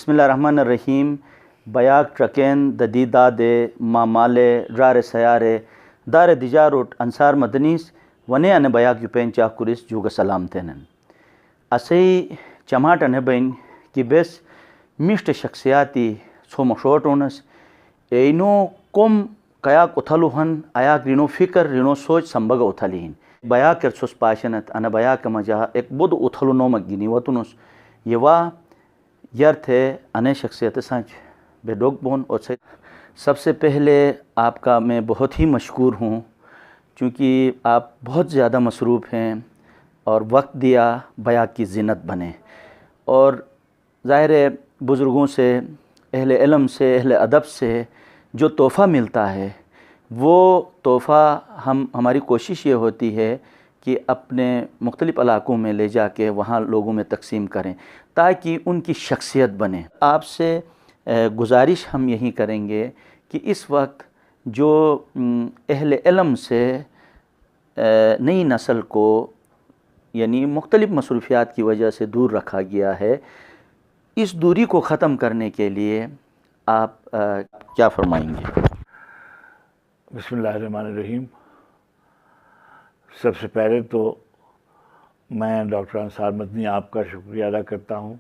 بسم الله الرحمن الرحیم. بیاک ٹرکین ددیدہ دے مامالے رار سیارے دار دیجاروٹ انصار مدنیس ونے ان بیاک یو پین چاہ کرس جوگا سلام تینن اسی چماٹ ان بین کی بیس مشت شخصیاتی سو مشوٹ اونس اینو کم کیاک اتھلو ہن ایاک رینو فکر رینو سوچ سمبگا اتھلی ہن بیاک ارسوس پاشنت ان بیاک مجا ایک بود اتھلو نومک گینی وطنوس یوا یر تھے انے شخصیت سانچ بے ڈوگ بون. اور سب سے پہلے آپ کا میں بہت ہی مشکور ہوں چونکہ آپ بہت زیادہ مصروف ہیں اور وقت دیا بیاک کی زینت بنے. اور ظاہر ہے بزرگوں سے اہل علم سے اہل ادب سے جو تحفہ ملتا ہے وہ تحفہ ہماری کوشش یہ ہوتی ہے کہ اپنے مختلف علاقوں میں لے جا کے وہاں لوگوں میں تقسیم کریں تاکہ ان کی شخصیت بنے. آپ سے گزارش ہم یہی کریں گے کہ اس وقت جو اہل علم سے نئی نسل کو یعنی مختلف مصروفیات کی وجہ سے دور رکھا گیا ہے، اس دوری کو ختم کرنے کے لیے آپ کیا فرمائیں گے؟ بسم اللہ الرحمن الرحیم. سب سے پہلے تو میں ڈاکٹر انصار مدنی آپ کا شکریہ ادا کرتا ہوں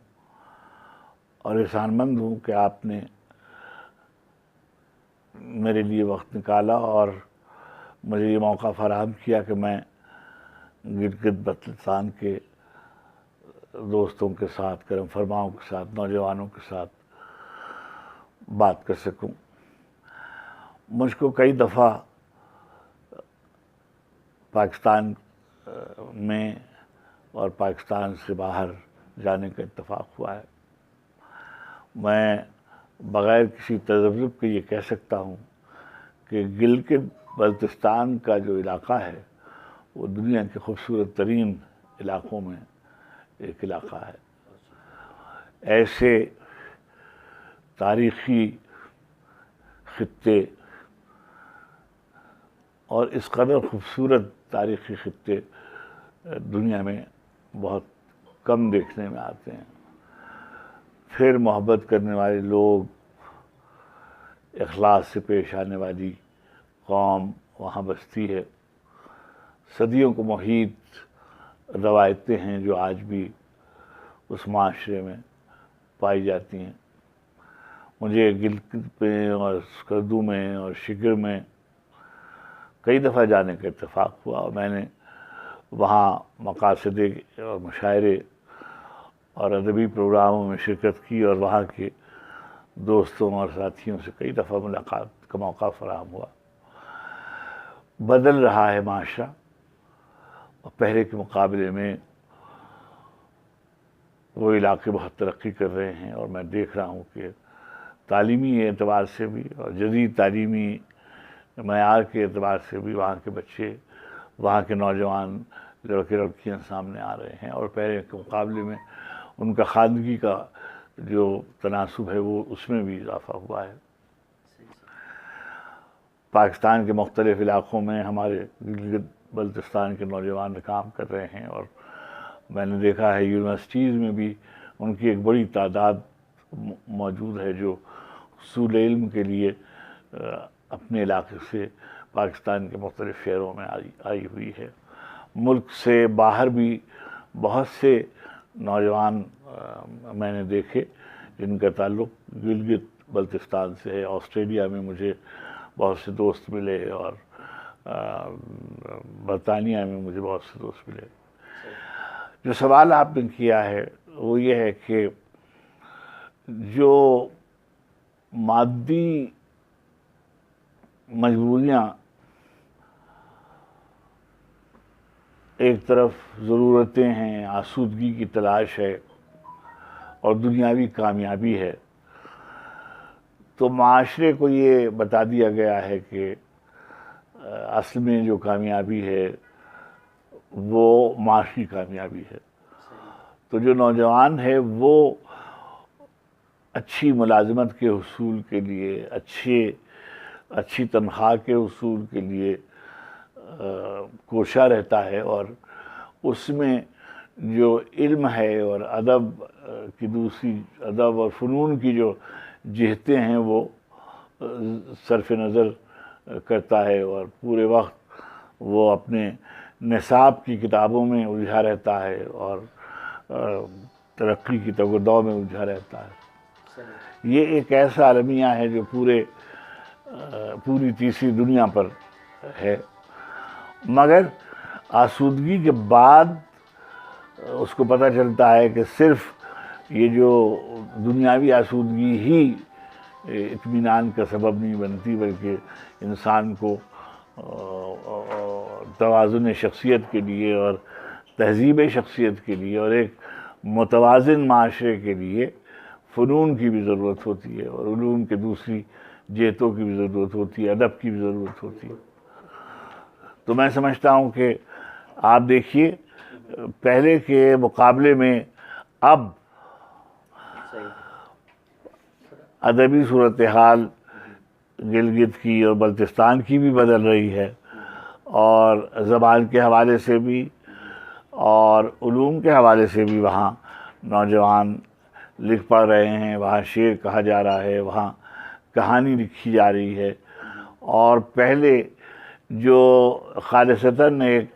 اور احسان مند ہوں کہ آپ نے میرے لیے وقت نکالا اور مجھے یہ موقع فراہم کیا کہ میں گلگت بلتستان کے دوستوں کے ساتھ، کرم فرماؤں کے ساتھ، نوجوانوں کے ساتھ بات کر سکوں. مجھ کو کئی دفعہ پاکستان میں اور پاکستان سے باہر جانے کا اتفاق ہوا ہے. میں بغیر کسی تذبذب کے یہ کہہ سکتا ہوں کہ گلگت بلتستان کا جو علاقہ ہے وہ دنیا کے خوبصورت ترین علاقوں میں ایک علاقہ ہے. ایسے تاریخی خطے اور اس قدر خوبصورت تاریخی خطے دنیا میں بہت کم دیکھنے میں آتے ہیں. پھر محبت کرنے والے لوگ، اخلاص سے پیش آنے والی قوم وہاں بستی ہے. صدیوں کو محیط روایتیں ہیں جو آج بھی اس معاشرے میں پائی جاتی ہیں. مجھے گلگت میں اور سکردو میں اور شگر میں کئی دفعہ جانے کا اتفاق ہوا اور میں نے وہاں مقاصدے اور مشاعرے اور ادبی پروگراموں میں شرکت کی اور وہاں کے دوستوں اور ساتھیوں سے کئی دفعہ ملاقات کا موقع فراہم ہوا. بدل رہا ہے معاشرہ اور پہلے کے مقابلے میں وہ علاقے بہت ترقی کر رہے ہیں اور میں دیکھ رہا ہوں کہ تعلیمی اعتبار سے بھی اور جدید تعلیمی معیار کے اعتبار سے بھی وہاں کے بچے، وہاں کے نوجوان لڑکے لڑکیاں سامنے آ رہے ہیں اور پہلے کے مقابلے میں ان کا خواندگی کا جو تناسب ہے وہ اس میں بھی اضافہ ہوا ہے. پاکستان کے مختلف علاقوں میں ہمارے گلگت بلتستان کے نوجوان کام کر رہے ہیں اور میں نے دیکھا ہے یونیورسٹیز میں بھی ان کی ایک بڑی تعداد موجود ہے جو حصول علم کے لیے اپنے علاقے سے پاکستان کے مختلف شہروں میں آئی ہوئی ہے. ملک سے باہر بھی بہت سے نوجوان میں نے دیکھے جن کا تعلق گلگت بلتستان سے ہے. آسٹریلیا میں مجھے بہت سے دوست ملے اور برطانیہ میں مجھے بہت سے دوست ملے. جو سوال آپ نے کیا ہے وہ یہ ہے کہ جو مادی مجبوریاں ایک طرف ضرورتیں ہیں، آسودگی کی تلاش ہے اور دنیاوی کامیابی ہے، تو معاشرے کو یہ بتا دیا گیا ہے کہ اصل میں جو کامیابی ہے وہ معاشی کامیابی ہے. تو جو نوجوان ہے وہ اچھی ملازمت کے حصول کے لیے، اچھی تنخواہ کے حصول کے لیے کوشاں رہتا ہے اور اس میں جو علم ہے اور ادب کی دوسری ادب اور فنون کی جو جہتیں ہیں وہ صرف نظر کرتا ہے، اور پورے وقت وہ اپنے نصاب کی کتابوں میں الجھا رہتا ہے اور ترقی کی تگ و دو میں الجھا رہتا ہے۔ یہ ایک ایسا المیہ ہے جو پوری تیسری دنیا پر ہے، مگر آسودگی کے بعد اس کو پتہ چلتا ہے کہ صرف یہ جو دنیاوی آسودگی ہی اطمینان کا سبب نہیں بنتی، بلکہ انسان کو توازن شخصیت کے لیے اور تہذیب شخصیت کے لیے اور ایک متوازن معاشرے کے لیے فنون کی بھی ضرورت ہوتی ہے، اور علوم کے دوسری جہتوں کی بھی ضرورت ہوتی ہے، ادب کی بھی ضرورت ہوتی ہے۔ تو میں سمجھتا ہوں کہ آپ دیکھیے پہلے کے مقابلے میں اب ادبی صورتحال گلگت کی اور بلتستان کی بھی بدل رہی ہے، اور زبان کے حوالے سے بھی اور علوم کے حوالے سے بھی وہاں نوجوان لکھ پڑھ رہے ہیں، وہاں شعر کہا جا رہا ہے، وہاں کہانی لکھی جا رہی ہے، اور پہلے جو خالصتاً ایک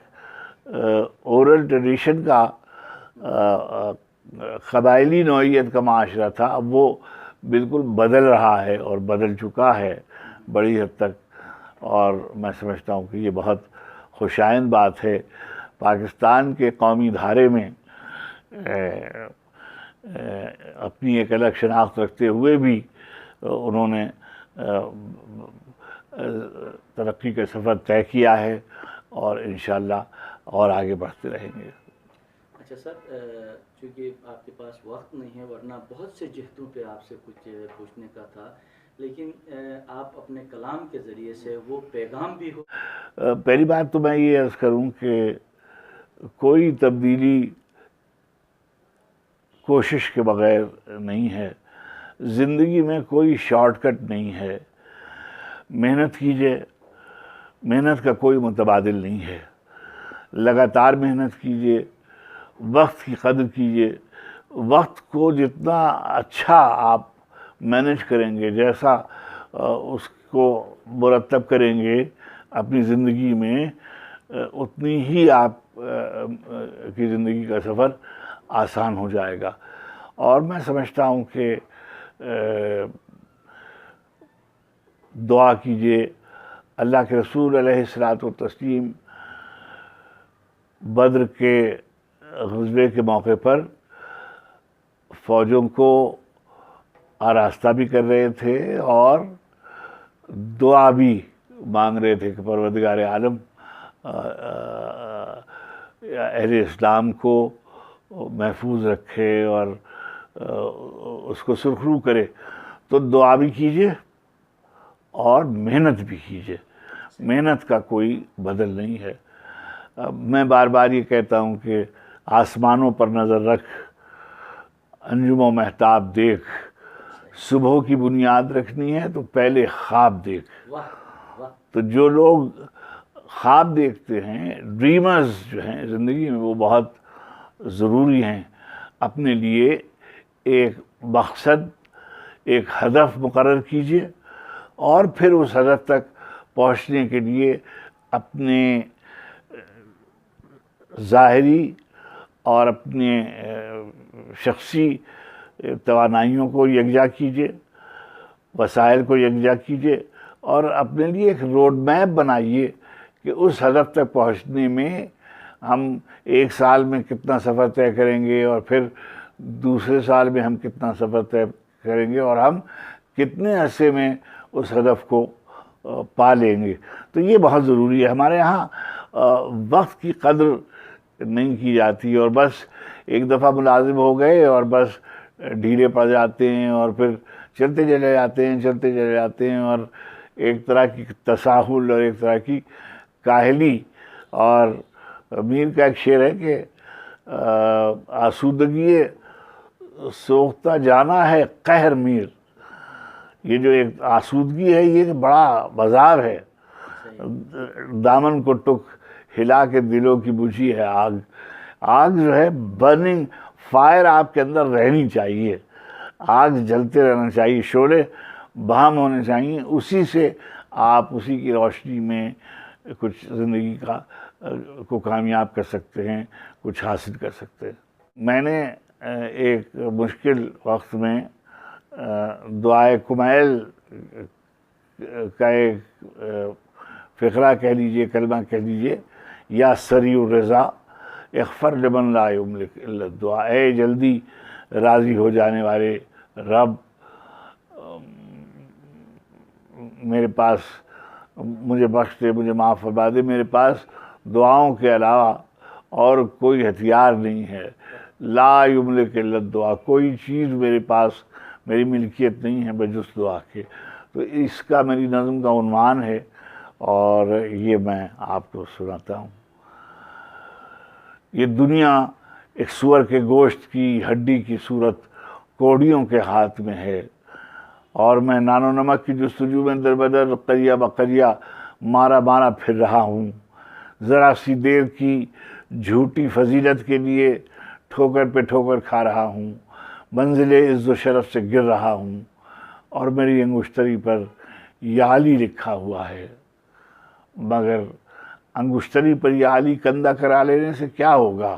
اورل ٹریڈیشن کا قبائلی نوعیت کا معاشرہ تھا، اب وہ بالکل بدل رہا ہے اور بدل چکا ہے بڑی حد تک، اور میں سمجھتا ہوں کہ یہ بہت خوشائند بات ہے۔ پاکستان کے قومی دھارے میں اپنی ایک الگ شناخت رکھتے ہوئے بھی انہوں نے ترقی کا سفر طے کیا ہے، اور انشاءاللہ اور آگے بڑھتے رہیں گے۔ اچھا سر، چونکہ آپ کے پاس وقت نہیں ہے، ورنہ بہت سے جہتوں پہ آپ سے کچھ پوچھنے کا تھا، لیکن آپ اپنے کلام کے ذریعے سے وہ پیغام بھی ہو۔ پہلی بات تو میں یہ عرض کروں کہ کوئی تبدیلی کوشش کے بغیر نہیں ہے، زندگی میں کوئی شارٹ کٹ نہیں ہے، محنت کیجئے، محنت کا کوئی متبادل نہیں ہے، لگاتار محنت کیجئے، وقت کی قدر کیجئے، وقت کو جتنا اچھا آپ مینج کریں گے، جیسا اس کو مرتب کریں گے اپنی زندگی میں، اتنی ہی آپ کی زندگی کا سفر آسان ہو جائے گا۔ اور میں سمجھتا ہوں کہ دعا کیجئے، اللہ کے رسول علیہ الصلاۃ والتسلیم بدر کے غزوے کے موقع پر فوجوں کو آراستہ بھی کر رہے تھے اور دعا بھی مانگ رہے تھے کہ پروردگار عالم اہل اسلام کو محفوظ رکھے اور اس کو سرخرو کرے۔ تو دعا بھی کیجئے اور محنت بھی کیجئے، محنت کا کوئی بدل نہیں ہے۔ میں بار بار یہ کہتا ہوں کہ آسمانوں پر نظر رکھ، انجم و مہتاب دیکھ، صبح کی بنیاد رکھنی ہے تو پہلے خواب دیکھ۔ تو جو لوگ خواب دیکھتے ہیں، ڈریمرز جو ہیں زندگی میں، وہ بہت ضروری ہیں۔ اپنے لیے ایک مقصد، ایک ہدف مقرر کیجئے، اور پھر اس ہدف تک پہنچنے کے لیے اپنے ظاہری اور اپنے شخصی توانائیوں کو یکجا کیجئے، وسائل کو یکجا کیجئے، اور اپنے لیے ایک روڈ میپ بنائیے کہ اس ہدف تک پہنچنے میں ہم ایک سال میں کتنا سفر طے کریں گے، اور پھر دوسرے سال میں ہم کتنا سفر طے کریں گے، اور ہم کتنے عرصے میں اس ہدف کو پا لیں گے۔ تو یہ بہت ضروری ہے۔ ہمارے ہاں وقت کی قدر نہیں کی جاتی، اور بس ایک دفعہ ملازم ہو گئے اور بس ڈھیلے پڑ جاتے ہیں، اور پھر چلتے چلے جاتے ہیں، اور ایک طرح کی تساہل اور ایک طرح کی کاہلی۔ اور میر کا ایک شعر ہے کہ آسودگی سوختہ جانا ہے قہر میر۔ یہ جو ایک آسودگی ہے، یہ بڑا بازار ہے، دامن کو ٹک ہلا کے دلوں کی بجھی ہے آگ۔ آگ جو ہے برننگ فائر آپ کے اندر رہنی چاہیے، آگ جلتے رہنا چاہیے، شعلے بہم ہونے چاہیے، اسی سے آپ اسی کی روشنی میں کچھ زندگی کو کامیاب کر سکتے ہیں، کچھ حاصل کر سکتے ہیں۔ میں نے ایک مشکل وقت میں دعائے کمیل کا ایک فقرہ کہہ لیجئے، کلمہ کہہ لیجئے، یا سریع الرضا اغفر لمن لا یملک الا الدعاء، اے جلدی راضی ہو جانے والے رب، میرے پاس مجھے بخش دے، مجھے معاف فرما دے، میرے پاس دعاؤں کے علاوہ اور کوئی ہتھیار نہیں ہے، لا یملک الا الدعاء، کوئی چیز میرے پاس، میری ملکیت نہیں ہے بجز دعا کے۔ تو اس کا میری نظم کا عنوان ہے اور یہ میں آپ کو سناتا ہوں۔ یہ دنیا ایک سور کے گوشت کی ہڈی کی صورت کوڑیوں کے ہاتھ میں ہے، اور میں نان و نمک کی جستجو میں در بدر قریہ بقریہ مارا مارا پھر رہا ہوں، ذرا سی دیر کی جھوٹی فضیلت کے لیے ٹھوکر پہ ٹھوکر کھا رہا ہوں، منزل عز و شرف سے گر رہا ہوں، اور میری انگشتری پر یا علی لکھا ہوا ہے، مگر انگشتری پر یا علی کندہ کرا لینے سے کیا ہوگا،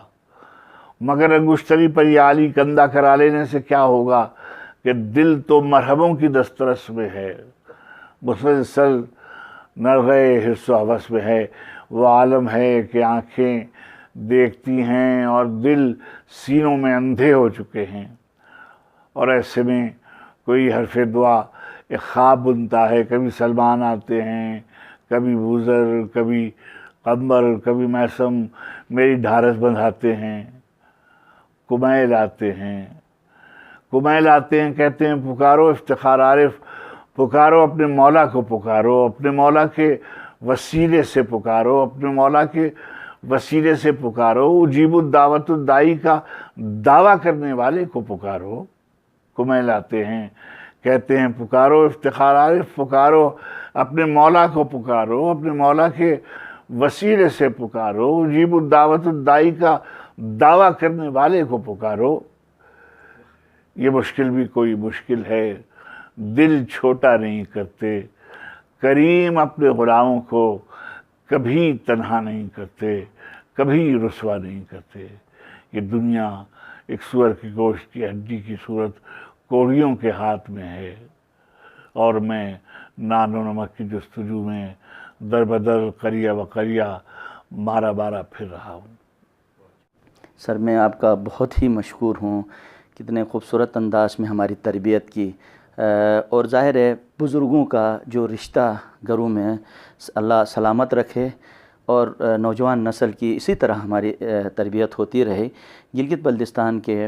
مگر انگشتری پر یا علی کندہ کرا لینے سے کیا ہوگا کہ دل تو مرحبوں کی دسترس میں ہے، مسلسل نرغے حرص و حوث میں ہے، وہ عالم ہے کہ آنکھیں دیکھتی ہیں اور دل سینوں میں اندھے ہو چکے ہیں، اور ایسے میں کوئی حرف دعا ایک خواب بنتا ہے، کبھی سلمان آتے ہیں، کبھی بوزر، کبھی قمر، کبھی میسم میری ڈھارس بندھاتے ہیں، کمیل آتے ہیں، کمیل آتے ہیں، کہتے ہیں پکارو افتخار عارف، پکارو اپنے مولا کو، پکارو اپنے مولا کے وسیلے سے، پکارو اپنے مولا کے وسیلے سے، پکارو اجیب الدعوت الدائی کا دعویٰ کرنے والے کو پکارو۔ کمیل آتے ہیں، کہتے ہیں پکارو افتخار عارف، پکارو اپنے مولا کو، پکارو اپنے مولا کے وسیلے سے، پکارو اجیب الدعوت الدائی کا دعویٰ کرنے والے کو پکارو۔ یہ مشکل بھی کوئی مشکل ہے، دل چھوٹا نہیں کرتے، کریم اپنے غلاموں کو کبھی تنہا نہیں کرتے، کبھی رسوا نہیں کرتے۔ یہ دنیا ایک سور کی گوشت کی ہڈی کی صورت کوڑیوں کے ہاتھ میں ہے، اور میں نان و نمک کی جستجو میں در بدر قریہ و قریہ مارا مارا پھر رہا ہوں۔ سر میں آپ کا بہت ہی مشکور ہوں، کتنے خوبصورت انداز میں ہماری تربیت کی، اور ظاہر ہے بزرگوں کا جو رشتہ گھروں میں اللہ سلامت رکھے، اور نوجوان نسل کی اسی طرح ہماری تربیت ہوتی رہے۔ گلگت بلتستان کے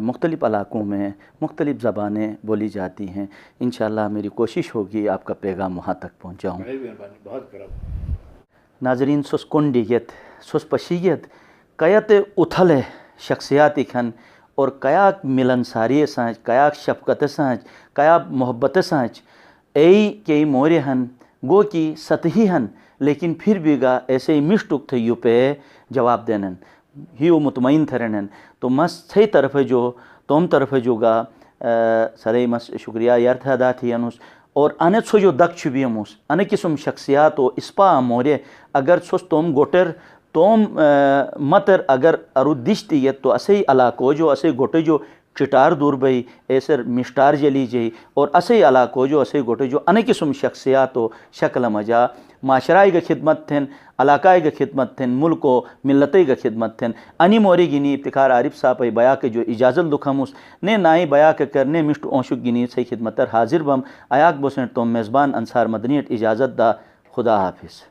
مختلف علاقوں میں مختلف زبانیں بولی جاتی ہیں، انشاءاللہ میری کوشش ہوگی آپ کا پیغام وہاں تک پہنچاؤں۔ بہت کرم۔ ناظرین، سوس کنڈیگت سوس پشیگت کیت اتھل شخصیاتی کھن اور کیاک ملنساری سانچ، کیاک شفقت سانچ، کیاک محبت سانچ ای کئی مورے ہن گو کی سطحی ہن، لیکن پھر بھی گا ایسے ہی مشٹک تھے یو پہ جواب دینن ہی وہ مطمئن تھرنن۔ تو مس صحیح طرف جو توم طرف جو گا سرے مس شکریہ یارتھ ادا تھی انوس، اور انت سو جو دک چھبی اموس ان قسم شخصیات و اسپا مورے اگر سوس توم گوٹر توم متر اگر ارو دشتی یت تو اسے علاقو جو اسے گوٹے جو چٹار دور بھئی ایسر مشٹار جلی جئی، اور اسے علاقو جو اسے گوٹے جو ان قسم شخصیات و شکل مجا معاشرائے گا خدمت تھن، علاقائے گا خدمت تھن، ملک و ملتے گا خدمت تھن۔ انی موری گنی افتخار عارف صاحب بیا کے جو اجازت دکھموس نے نائی بیا کے کرنے مشٹ اونشک گنی سے خدمتر حاضر بم آیاک بوسن تو میزبان انصار مدنیت اجازت دا، خدا حافظ۔